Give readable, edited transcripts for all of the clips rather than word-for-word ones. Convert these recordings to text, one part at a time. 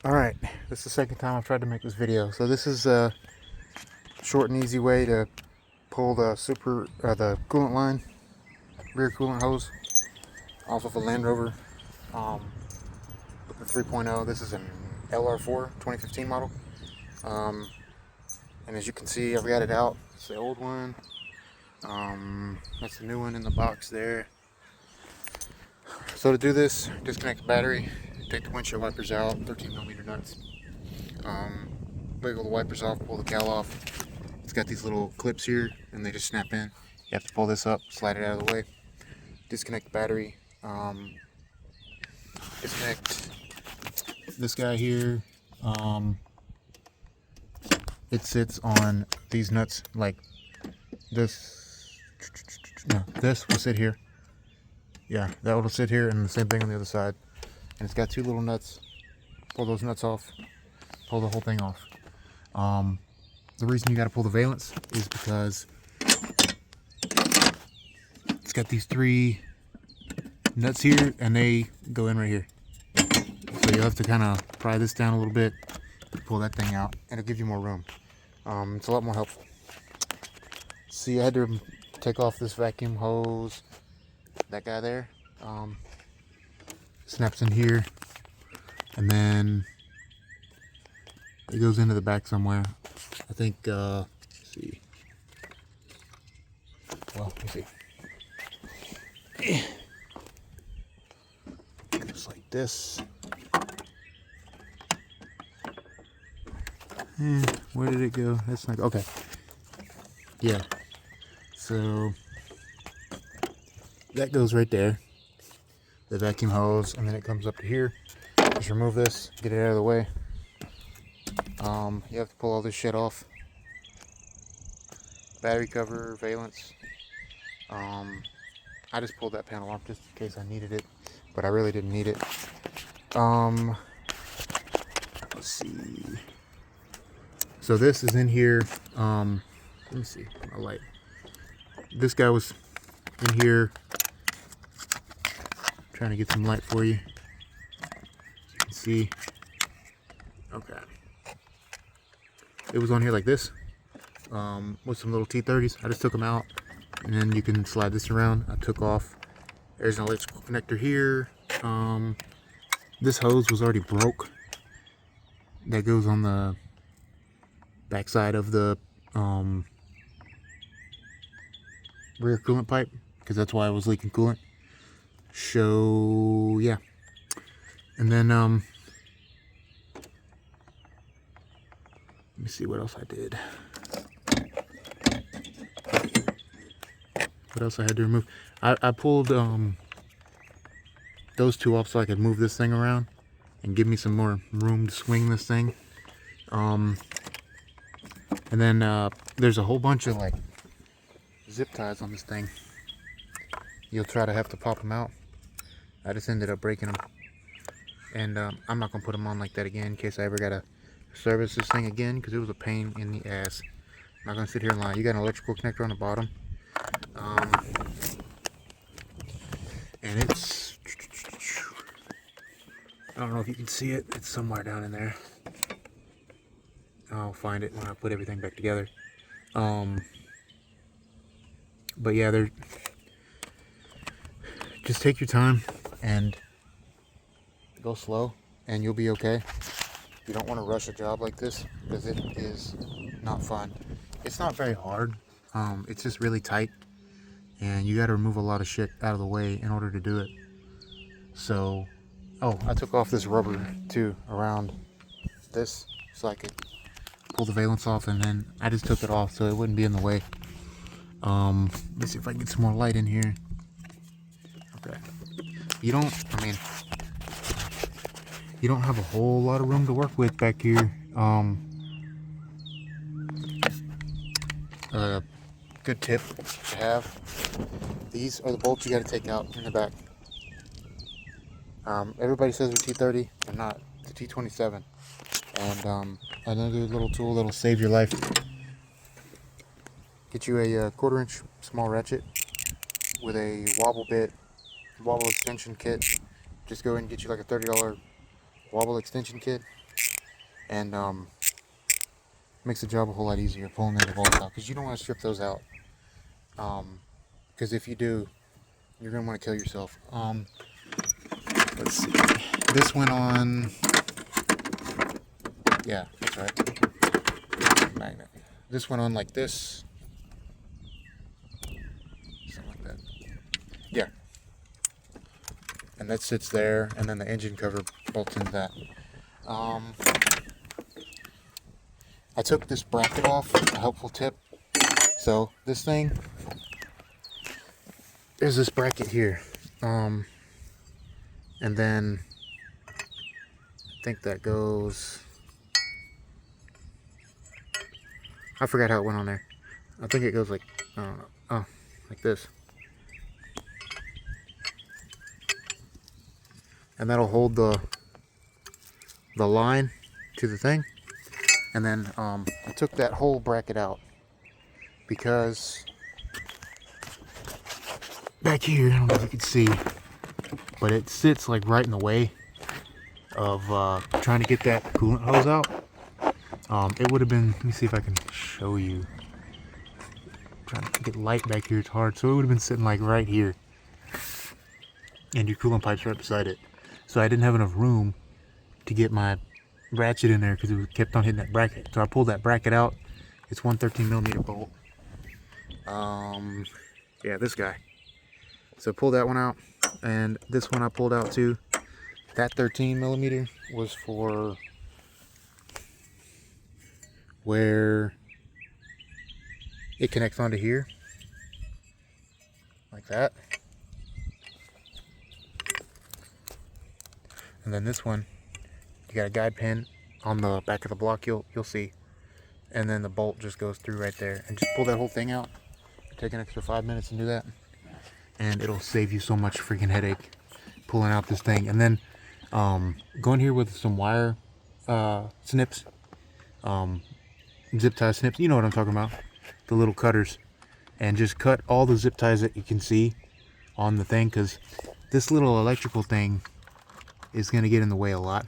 Alright, this is the second time I've tried to make this video. So this is a short and easy way to pull the the coolant line, rear coolant hose off of a Land Rover with the 3.0. This is an LR4 2015 model. And as you can see, I've got it out. It's the old one. That's the new one in the box there. So to do this, disconnect the battery, take the windshield wipers out, 13mm nuts. Wiggle the wipers off, pull the cowl off. It's got these little clips here, and they just snap in. You have to pull this up, slide it out of the way. Disconnect the battery. Disconnect this guy here. It sits on these nuts like this. No, this will sit here. Yeah, that will sit here, and the same thing on the other side. And it's got two little nuts. Pull those nuts off. Pull the whole thing off. The reason you got to pull the valence is because it's got these three nuts here, and they go in right here. So you'll have to kind of pry this down a little bit, pull that thing out, and it'll give you more room. It's a lot more helpful. See, I had to take off this vacuum hose. That guy there snaps in here, and then it goes into the back somewhere. I think, let's see. Well, let me see. Just like this. Where did it go? That's not okay. Yeah. So that goes right there, the vacuum hose, and then it comes up to here. Just remove this, get it out of the way. You have to pull all this shit off. Battery cover, valence. I just pulled that panel off just in case I needed it, but I really didn't need it. Let's see. So this is in here. Let me see my light. This guy was in here. Trying to get some light for you. You can see. Okay. It was on here like this. With some little T30s. I just took them out. And then you can slide this around. I took off. There's an electrical connector here. This hose was already broke. That goes on the backside of the rear coolant pipe, because that's why I was leaking coolant. So yeah, and then let me see what else I did. What else I had to remove? I pulled those two off so I could move this thing around and give me some more room to swing this thing. And then there's a whole bunch of like zip ties on this thing. You'll try to have to pop them out. I just ended up breaking them, and I'm not gonna put them on like that again in case I ever gotta service this thing again, because it was a pain in the ass. I'm not gonna sit here and lie. You got an electrical connector on the bottom, and it's, I don't know if you can see it. It's somewhere down in there. I'll find it when I put everything back together. But yeah, just take your time and go slow, and you'll be okay. You don't want to rush a job like this, because it is not fun. It's not very hard. It's just really tight, and you got to remove a lot of shit out of the way in order to do it. So, oh, I took off this rubber too around this so I could pull the valence off, and then I just took it off so it wouldn't be in the way. Let's see if I can get some more light in here. Okay. You don't have a whole lot of room to work with back here. Good tip to have. These are the bolts you got to take out in the back. Everybody says they're T30. They're not. It's a T27. And another little tool that'll save your life. Get you a 1/4 inch small ratchet with a wobble extension kit. Just go and get you like a $30 wobble extension kit. and makes the job a whole lot easier pulling the bolts out, because you don't want to strip those out. Because if you do, you're gonna want to kill yourself. Let's see. This went on. Yeah, that's right. Magnet. This went on like this. Something like that. Yeah. And that sits there, and then the engine cover bolts into that. I took this bracket off, a helpful tip. So this thing, there's this bracket here. And then I think that goes, I forgot how it went on there. I think it goes like, I don't know, oh, like this. And that'll hold the line to the thing. And then I took that whole bracket out because back here, I don't know if you can see, but it sits like right in the way of trying to get that coolant hose out. It would have been, let me see if I can show you. I'm trying to get light back here, it's hard. So it would have been sitting like right here. And your coolant pipe's right beside it. So I didn't have enough room to get my ratchet in there because it kept on hitting that bracket. So I pulled that bracket out. It's 113mm bolt. Yeah, this guy. So pull that one out, and this one I pulled out too. That 13mm was for where it connects onto here, like that. And then this one, you got a guide pin on the back of the block, you'll see. And then the bolt just goes through right there. And just pull that whole thing out. Take an extra 5 minutes and do that. And it'll save you so much freaking headache pulling out this thing. And then go in here with some wire snips. Zip tie snips, you know what I'm talking about. The little cutters. And just cut all the zip ties that you can see on the thing, because this little electrical thing is going to get in the way a lot.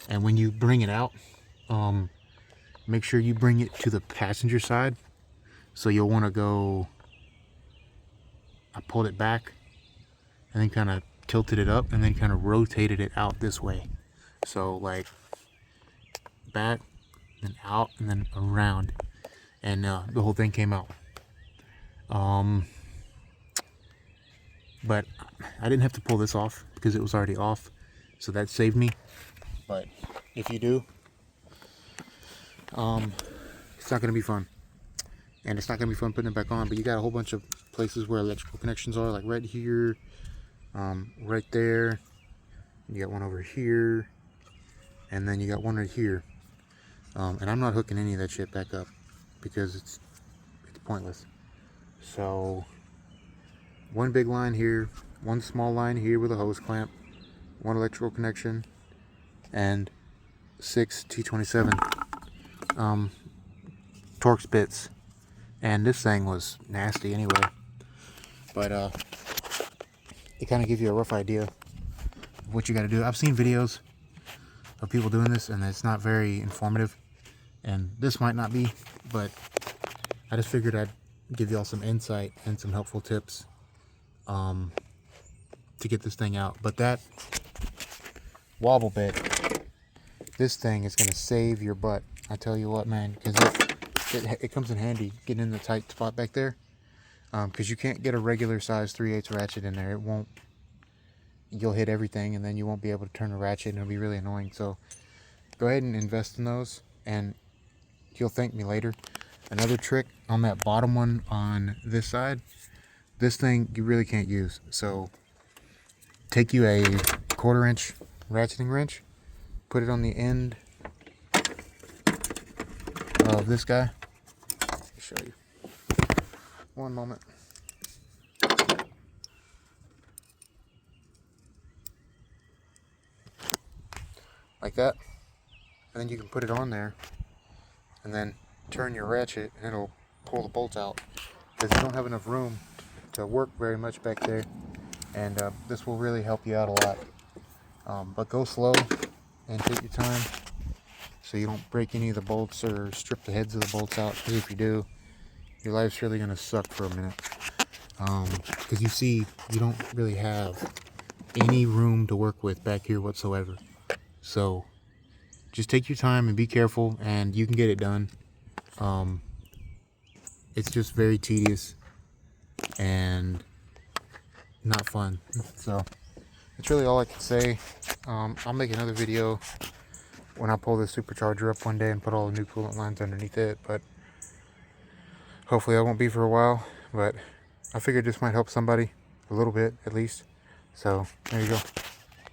And when you bring it out, make sure you bring it to the passenger side. So you'll want to go, I pulled it back and then kind of tilted it up and then kind of rotated it out this way. So like back, then out, and then around, and the whole thing came out. But I didn't have to pull this off because it was already off. So that saved me. But if you do, it's not going to be fun. And it's not going to be fun putting it back on. But you got a whole bunch of places where electrical connections are, like right here, right there. You got one over here. And then you got one right here. And I'm not hooking any of that shit back up because it's pointless. So one big line here, one small line here with a hose clamp, one electrical connection, and 6 T27 Torx bits. And this thing was nasty anyway, but it kind of gives you a rough idea of what you got to do. I've seen videos of people doing this and it's not very informative, and this might not be, but I just figured I'd give y'all some insight and some helpful tips to get this thing out. But that wobble bit, this thing is going to save your butt. I tell you what, man, because it comes in handy getting in the tight spot back there, because you can't get a regular size 3/8 ratchet in there. It won't, you'll hit everything and then you won't be able to turn the ratchet and it'll be really annoying. So go ahead and invest in those and you'll thank me later. Another trick on that bottom one on this side, this thing you really can't use. So take you a 1/4 inch ratcheting wrench, put it on the end of this guy. Let me show you. One moment. Like that. And then you can put it on there and then turn your ratchet and it'll pull the bolts out, because you don't have enough room to work very much back there, and this will really help you out a lot. But go slow and take your time. so you don't break any of the bolts or strip the heads of the bolts out, because if you do, your life's really going to suck for a minute. Because you see, you don't really have any room to work with back here whatsoever. So just take your time and be careful, and you can get it done. It's just very tedious and not fun. So that's really all I can say. I'll make another video when I pull this supercharger up one day and put all the new coolant lines underneath it, but hopefully that won't be for a while. But I figured this might help somebody a little bit at least. So there you go.